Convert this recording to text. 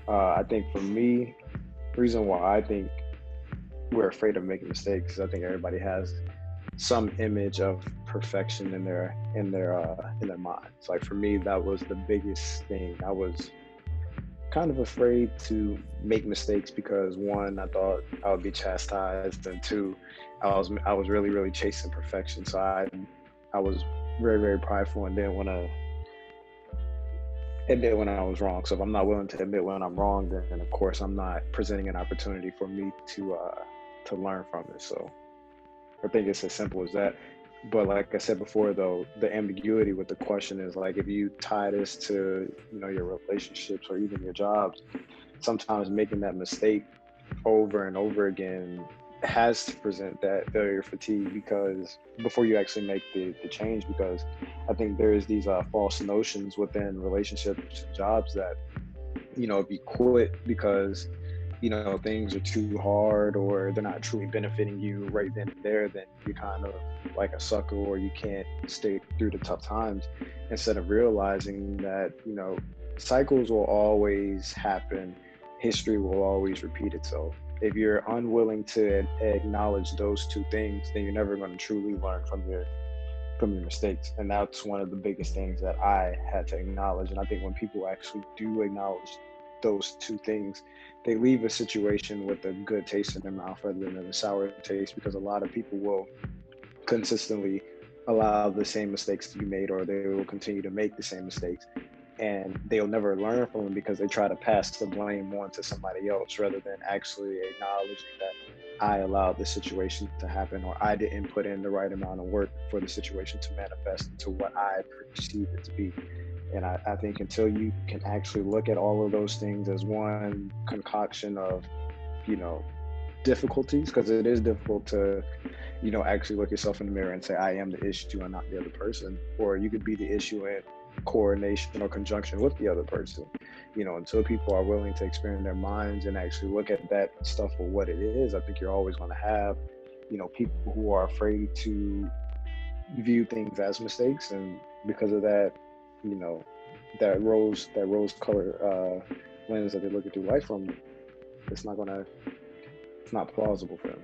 I think for me, the reason why I think we're afraid of making mistakes is I think everybody has some image of perfection in their minds. Like for me, that was the biggest thing. I was kind of afraid to make mistakes because one, I thought I would be chastised, and two, I was really chasing perfection. So I was very prideful and didn't want to admit when I was wrong. So if I'm not willing to admit when I'm wrong, then of course I'm not presenting an opportunity for me to learn from it. So I think it's as simple as that. But like I said before, though, the ambiguity with the question is like if you tie this to your relationships or even your jobs, sometimes making that mistake over and over again has to present that failure fatigue because before you actually make the change, because I think there is these false notions within relationships and jobs that if you quit because things are too hard or they're not truly benefiting you right then and there, then you're kind of like a sucker or you can't stay through the tough times, instead of realizing that cycles will always happen, history will always repeat itself. If you're unwilling to acknowledge those two things, then you're never going to truly learn from your mistakes. And that's one of the biggest things that I had to acknowledge. And I think when people actually do acknowledge those two things, they leave a situation with a good taste in their mouth rather than a sour taste, because a lot of people will consistently allow the same mistakes to be made, or they will continue to make the same mistakes, and they'll never learn from them because they try to pass the blame on to somebody else rather than actually acknowledging that I allowed the situation to happen, or I didn't put in the right amount of work for the situation to manifest into what I perceive it to be. And I think until you can actually look at all of those things as one concoction of, you know, difficulties, because it is difficult to, actually look yourself in the mirror and say, I am the issue and not the other person. Or you could be the issue in coordination or conjunction with the other person. Until people are willing to expand their minds and actually look at that stuff for what it is, I think you're always going to have, people who are afraid to view things as mistakes. And because of that, you know, that rose color lens that they're looking through life from, it's not plausible for them.